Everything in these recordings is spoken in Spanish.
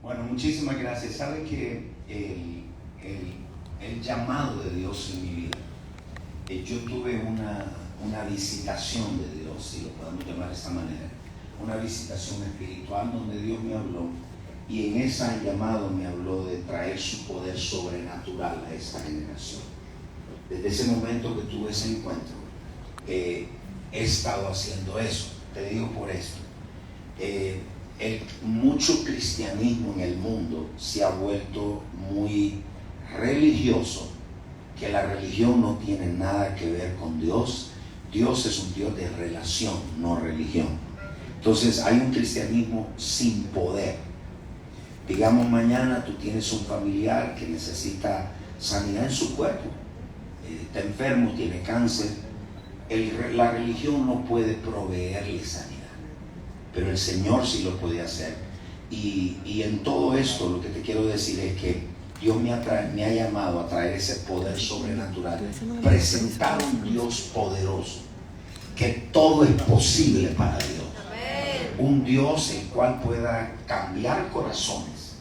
Bueno, muchísimas gracias. Sabe que el llamado de Dios en mi vida, yo tuve una visitación de Dios, si lo podemos llamar de esta manera, una visitación espiritual donde Dios me habló, y en ese llamado me habló de traer su poder sobrenatural a esta generación. Desde ese momento que tuve ese encuentro, he estado haciendo eso. Te digo por esto. Mucho cristianismo en el mundo se ha vuelto muy religioso, que la religión no tiene nada que ver con Dios. Dios es un Dios de relación, no religión. Entonces hay un cristianismo sin poder. Digamos, mañana tú tienes un familiar que necesita sanidad en su cuerpo, está enfermo, tiene cáncer. La religión no puede proveerle sanidad, pero el Señor sí lo puede hacer. Y en todo esto lo que te quiero decir es que Dios me ha llamado a traer ese poder sobrenatural, presentar un Dios poderoso, que todo es posible para Dios. Un Dios el cual pueda cambiar corazones,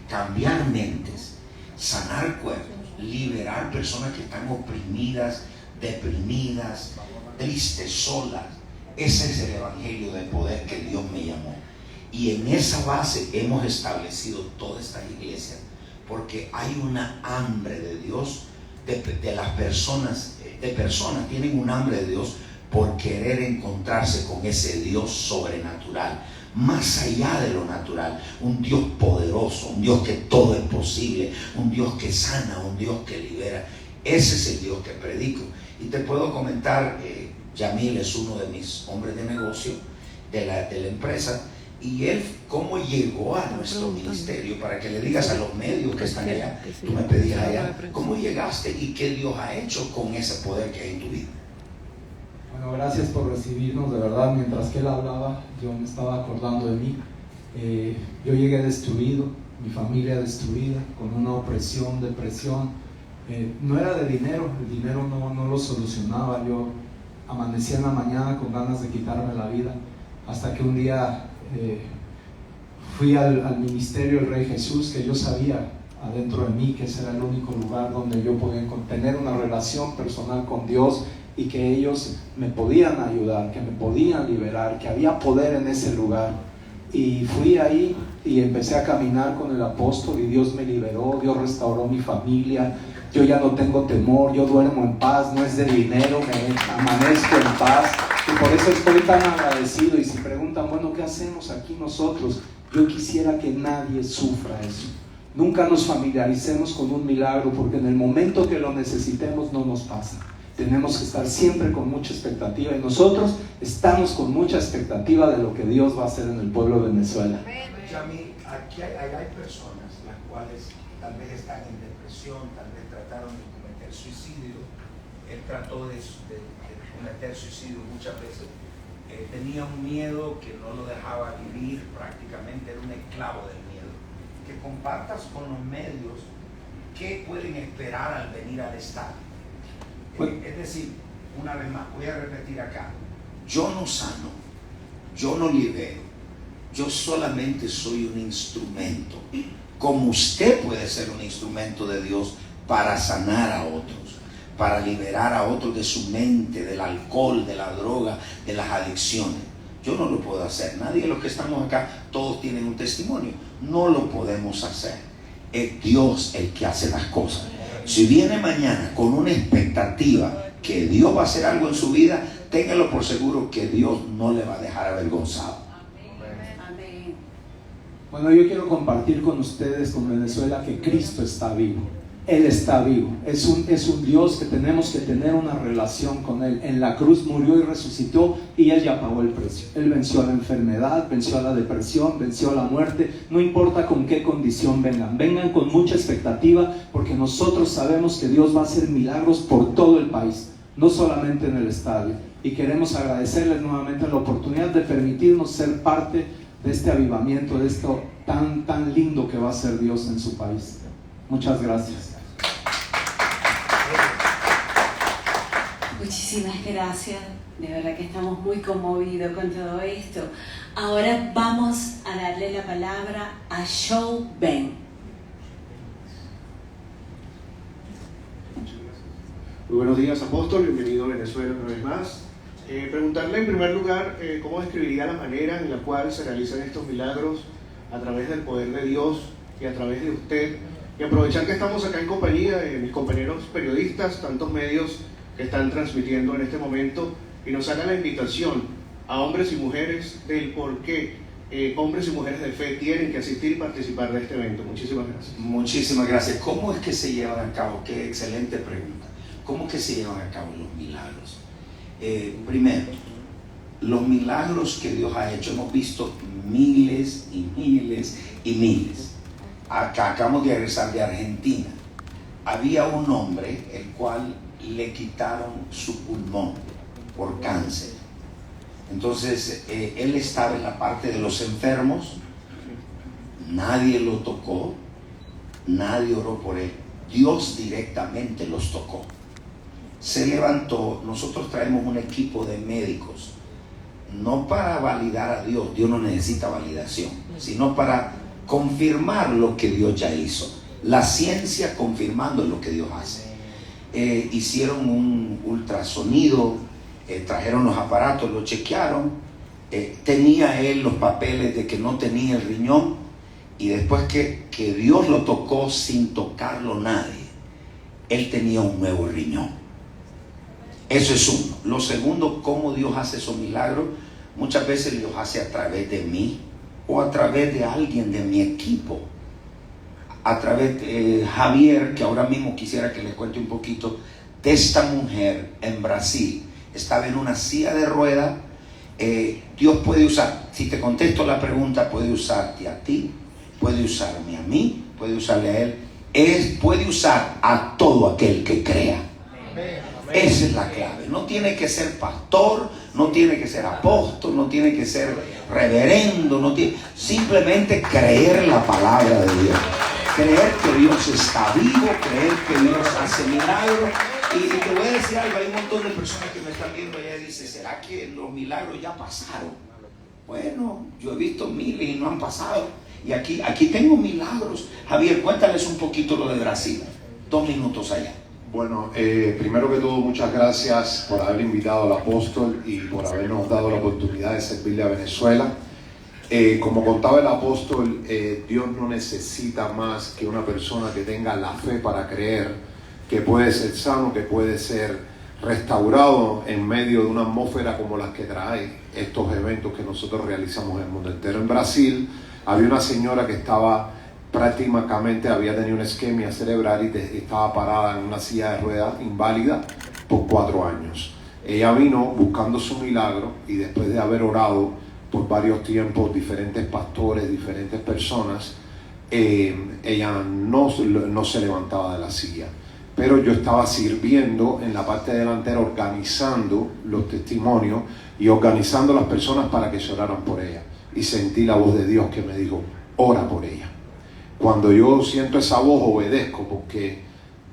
cambiar mentes, sanar cuerpos, liberar personas que están oprimidas, deprimidas, tristes, solas. Ese es el evangelio de poder que Dios me llamó. Y en esa base hemos establecido todas estas iglesias, porque hay una hambre de Dios, de las personas, tienen un hambre de Dios por querer encontrarse con ese Dios sobrenatural, más allá de lo natural, un Dios poderoso, un Dios que todo es posible, un Dios que sana, un Dios que libera. Ese es el Dios que predico. Y te puedo comentar, Yamil es uno de mis hombres de negocio de la empresa, y él cómo llegó a nuestro ministerio, para que le digas a los medios que están allá, tú me pedías allá, cómo llegaste y qué Dios ha hecho con ese poder que hay en tu vida. Bueno, gracias por recibirnos, de verdad. Mientras que él hablaba, yo me estaba acordando de mí. Yo llegué destruido, mi familia destruida, con una opresión, depresión. No era de dinero, el dinero no lo solucionaba. Yo amanecía en la mañana con ganas de quitarme la vida, hasta que un día fui al ministerio del Rey Jesús, que yo sabía adentro de mí que ese era el único lugar donde yo podía tener una relación personal con Dios, y que ellos me podían ayudar, que me podían liberar, que había poder en ese lugar. Y fui ahí y empecé a caminar con el apóstol, y Dios me liberó, Dios restauró mi familia. Yo ya no tengo temor, yo duermo en paz, no es de dinero, me amanezco en paz, y por eso estoy tan agradecido. Y si preguntan, bueno, ¿qué hacemos aquí nosotros? Yo quisiera que nadie sufra eso. Nunca nos familiaricemos con un milagro, porque en el momento que lo necesitemos no nos pasa. Tenemos que estar siempre con mucha expectativa, y nosotros estamos con mucha expectativa de lo que Dios va a hacer en el pueblo de Venezuela. Yami, aquí hay personas las cuales tal vez están en depresión, tal vez trataron de cometer suicidio. Él trató de cometer suicidio muchas veces. Tenía un miedo que no lo dejaba vivir, prácticamente era un esclavo del miedo. Que compartas con los medios qué pueden esperar al venir al estadio. Es decir, una vez más, voy a repetir acá: yo no sano, yo no libero, yo solamente soy un instrumento, como usted puede ser un instrumento de Dios para sanar a otros, para liberar a otros de su mente, del alcohol, de la droga, de las adicciones. Yo no lo puedo hacer. Nadie de los que estamos acá, todos tienen un testimonio. No lo podemos hacer. Es Dios el que hace las cosas. Si viene mañana con una expectativa que Dios va a hacer algo en su vida, téngalo por seguro que Dios no le va a dejar avergonzado. Amén. Bueno, yo quiero compartir con ustedes, con Venezuela, que Cristo está vivo. Él está vivo. Es un Dios que tenemos que tener una relación con Él. En la cruz murió y resucitó, y Él ya pagó el precio. Él venció a la enfermedad, venció a la depresión, venció a la muerte. No importa con qué condición vengan con mucha expectativa, porque nosotros sabemos que Dios va a hacer milagros por todo el país, no solamente en el estadio. Y queremos agradecerles nuevamente la oportunidad de permitirnos ser parte de este avivamiento, de esto tan lindo que va a hacer Dios en su país. Muchas gracias. Muchísimas gracias, de verdad que estamos muy conmovidos con todo esto. Ahora vamos a darle la palabra a Joe Ben. Muy buenos días, apóstol, bienvenido a Venezuela una vez más. Preguntarle en primer lugar cómo describiría la manera en la cual se realizan estos milagros a través del poder de Dios y a través de usted, y aprovechar que estamos acá en compañía de mis compañeros periodistas, tantos medios que están transmitiendo en este momento, y nos haga la invitación a hombres y mujeres del por qué hombres y mujeres de fe tienen que asistir y participar de este evento. Muchísimas gracias. Muchísimas gracias. ¿Cómo es que se llevan a cabo? Qué excelente pregunta. ¿Cómo es que se llevan a cabo los milagros? Primero, los milagros que Dios ha hecho, hemos visto miles y miles y miles. Acá acabamos de regresar de Argentina. Había un hombre el cual le quitaron su pulmón por cáncer. Entonces él estaba en la parte de los enfermos, nadie lo tocó, nadie oró por él, Dios directamente los tocó. Se levantó. Nosotros traemos un equipo de médicos, no para validar a Dios, Dios no necesita validación, sino para confirmar lo que Dios ya hizo, la ciencia confirmando lo que Dios hace. Hicieron un ultrasonido, trajeron los aparatos, lo chequearon, tenía él los papeles de que no tenía el riñón, y después que Dios lo tocó sin tocarlo nadie, él tenía un nuevo riñón. Eso es uno. Lo segundo, cómo Dios hace esos milagros. Muchas veces Dios hace a través de mí o a través de alguien de mi equipo, a través de Javier, que ahora mismo quisiera que les cuente un poquito de esta mujer en Brasil. Estaba en una silla de ruedas. Dios puede usar, si te contesto la pregunta, puede usarte a ti, puede usarme a mí, puede usarle a él, puede usar a todo aquel que crea. Esa es la clave. No tiene que ser pastor, no tiene que ser apóstol, no tiene que ser reverendo, simplemente creer la palabra de Dios, creer que Dios está vivo, creer que Dios hace milagros. Y te voy a decir algo, hay un montón de personas que me están viendo allá y dicen, ¿será que los milagros ya pasaron? Bueno, yo he visto miles y no han pasado, y aquí tengo milagros. Javier, cuéntales un poquito lo de Brasil, 2 minutos allá. Bueno, primero que todo, muchas gracias por haber invitado al apóstol y por habernos dado la oportunidad de servirle a Venezuela. Como contaba el apóstol, Dios no necesita más que una persona que tenga la fe para creer que puede ser sano, que puede ser restaurado en medio de una atmósfera como las que trae estos eventos que nosotros realizamos en el mundo entero. En Brasil había una señora que estaba prácticamente había tenido una isquemia cerebral y estaba parada en una silla de ruedas inválida por 4 años. Ella vino buscando su milagro y después de haber orado por varios tiempos, diferentes pastores, diferentes personas, ella no se levantaba de la silla. Pero yo estaba sirviendo en la parte delantera, organizando los testimonios y organizando las personas para que se oraran por ella. Y sentí la voz de Dios que me dijo, ora por ella. Cuando yo siento esa voz, obedezco, porque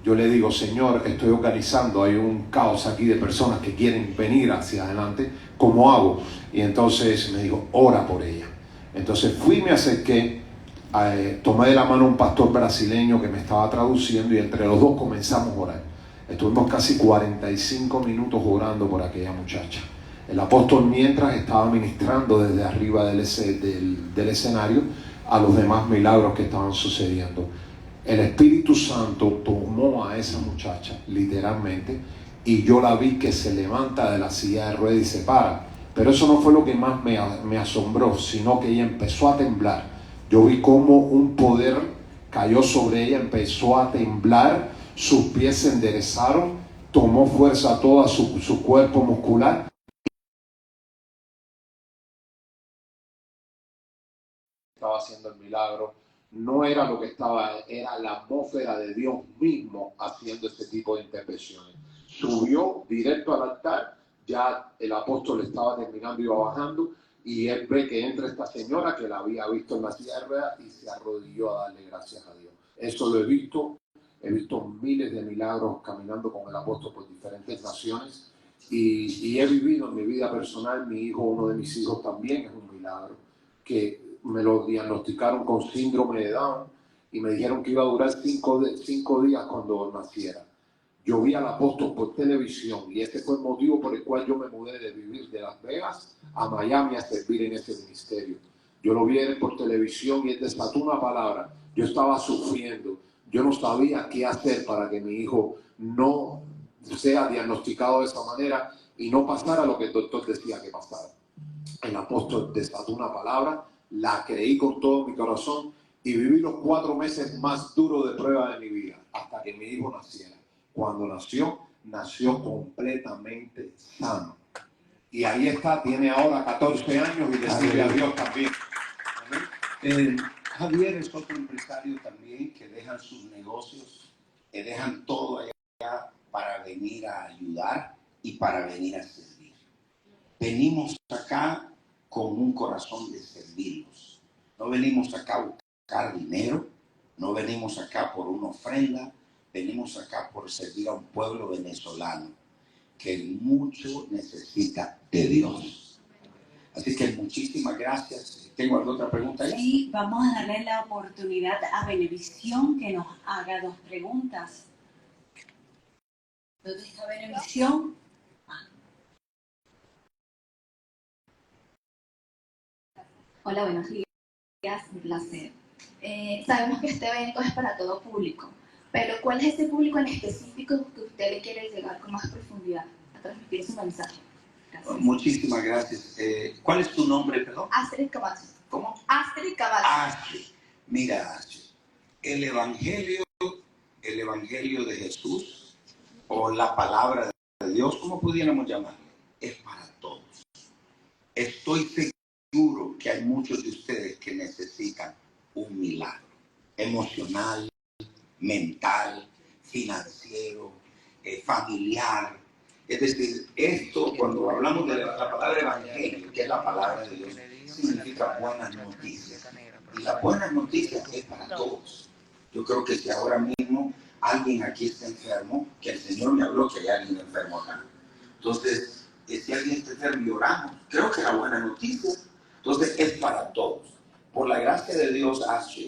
yo le digo, Señor, estoy organizando, hay un caos aquí de personas que quieren venir hacia adelante, ¿cómo hago? Y entonces me dijo, ora por ella. Entonces fui, me acerqué, tomé de la mano a un pastor brasileño que me estaba traduciendo y entre los dos comenzamos a orar. Estuvimos casi 45 minutos orando por aquella muchacha. El apóstol mientras estaba ministrando desde arriba del escenario a los demás milagros que estaban sucediendo. El Espíritu Santo tomó a esa muchacha, literalmente, y yo la vi que se levanta de la silla de ruedas y se para. Pero eso no fue lo que más me asombró, sino que ella empezó a temblar. Yo vi cómo un poder cayó sobre ella, empezó a temblar, sus pies se enderezaron, tomó fuerza toda su cuerpo muscular. Estaba haciendo el milagro, no era lo que estaba, era la atmósfera de Dios mismo haciendo este tipo de intervenciones. Subió directo al altar, ya el apóstol estaba terminando y iba bajando, y él ve que entra esta señora que la había visto en la silla de ruedas y se arrodilló a darle gracias a Dios. Eso lo he visto miles de milagros caminando con el apóstol por diferentes naciones, Y he vivido en mi vida personal, mi hijo, uno de mis hijos también es un milagro, que me lo diagnosticaron con síndrome de Down y me dijeron que iba a durar 5 días cuando naciera. Yo vi al apóstol por televisión y ese fue el motivo por el cual yo me mudé de vivir de Las Vegas a Miami a servir en ese ministerio. Yo lo vi por televisión y él desató una palabra. Yo estaba sufriendo. Yo no sabía qué hacer para que mi hijo no sea diagnosticado de esa manera y no pasara lo que el doctor decía que pasara. El apóstol desató una palabra, la creí con todo mi corazón y viví los 4 meses más duros de prueba de mi vida hasta que mi hijo naciera. Cuando nació completamente sano. Y ahí está, tiene ahora 14 años y le sirve a Dios también. Javier es otro empresario también que dejan sus negocios, que dejan todo allá para venir a ayudar y para venir a servir. Venimos acá con un corazón de servirlos. No venimos acá a buscar dinero, no venimos acá por una ofrenda, venimos acá por servir a un pueblo venezolano que mucho necesita de Dios. Así que muchísimas gracias. ¿Tengo alguna otra pregunta? Sí, vamos a darle la oportunidad a Benevisión que nos haga 2 preguntas. ¿Dónde está Benevisión? Hola, buenos días, un placer. Sabemos que este evento es para todo público, pero ¿cuál es ese público en específico que usted le quiere llegar con más profundidad a transmitir su mensaje? Gracias. Muchísimas gracias. ¿Cuál es tu nombre, perdón? Astrid Camacho. ¿Cómo? Astrid Camacho. Astrid. Mira, Astrid, el evangelio de Jesús o la palabra de Dios, ¿cómo pudiéramos llamarlo? Es para todos. Estoy seguro que hay muchos de ustedes que necesitan un milagro emocional, mental, financiero, familiar. Es decir, esto, cuando hablamos de la palabra evangelio, que es la palabra de Dios, significa buenas noticias. Y las buenas noticias es para todos. Yo creo que si ahora mismo alguien aquí está enfermo, que el Señor me habló que hay alguien enfermo acá. Entonces, si alguien está enfermo y oramos, creo que es la buena noticia. Entonces, es para todos. Por la gracia de Dios,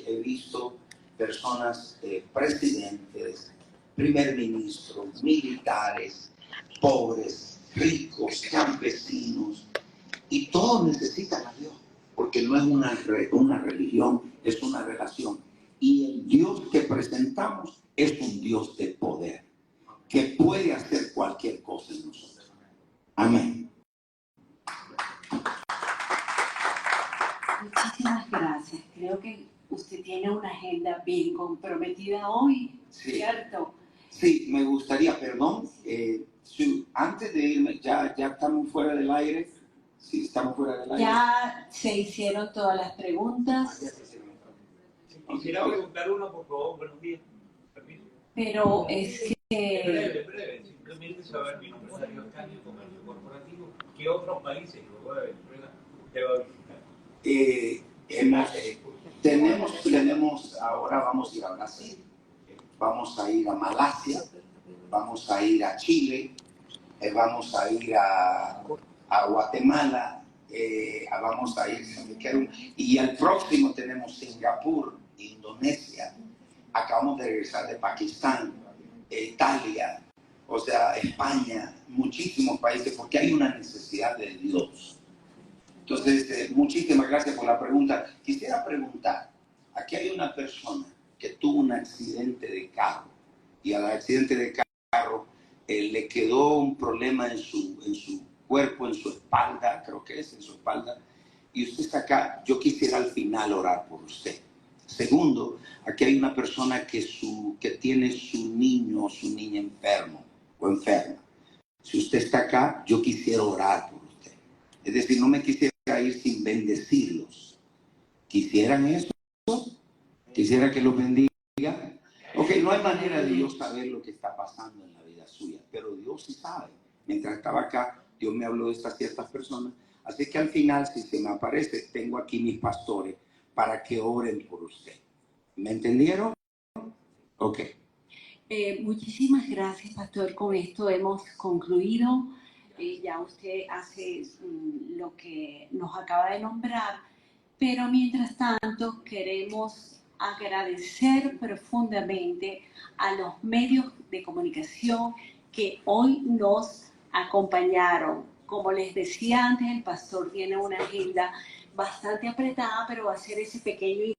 he visto personas, presidentes, primer ministros, militares, pobres, ricos, campesinos, y todos necesitan a Dios, porque no es una religión, es una relación. Y el Dios que presentamos es un Dios de poder, que puede hacer cualquier cosa en nosotros. Amén. Muchísimas gracias. Creo que usted tiene una agenda bien comprometida hoy, Sí. ¿cierto? Sí, me gustaría, perdón, antes de irme, ya estamos fuera del aire. Sí, estamos fuera del aire. Ya se hicieron todas las preguntas, Quisiera preguntar una, por favor. Buenos días. Permiso. pero es que Breve. Simplemente saber, mi nombre es Darío Ascanio, Comercio Corporativo. ¿Qué otros países luego de Venezuela usted va a visitar? Tenemos, ahora vamos a ir a Brasil, vamos a ir a Malasia, vamos a ir a Chile, vamos a ir a Guatemala, vamos a ir, y al próximo tenemos Singapur, Indonesia, acabamos de regresar de Pakistán, Italia, o sea, España, muchísimos países, porque hay una necesidad de Dios. Entonces, muchísimas gracias por la pregunta. Quisiera preguntar, aquí hay una persona que tuvo un accidente de carro, y al accidente de carro le quedó un problema en su cuerpo, en su espalda, creo que es en su espalda, y usted está acá. Yo quisiera al final orar por usted. Segundo, aquí hay una persona que tiene su niño o su niña enfermo o enferma. Si usted está acá, yo quisiera orar por usted. Es decir, no me quisiera ir sin bendecirlos. ¿Quisieran eso? ¿Quisiera que los bendiga? Ok, no hay manera de Dios saber lo que está pasando en la vida suya, pero Dios sí sabe. Mientras estaba acá, Dios me habló de estas ciertas personas. Así que al final, si se me aparece, tengo aquí mis pastores para que oren por usted. ¿Me entendieron? Ok. muchísimas gracias, pastor. Con esto hemos concluido. Ya usted hace lo que nos acaba de nombrar, pero mientras tanto queremos agradecer profundamente a los medios de comunicación que hoy nos acompañaron. Como les decía antes, el pastor tiene una agenda bastante apretada, pero va a ser ese pequeño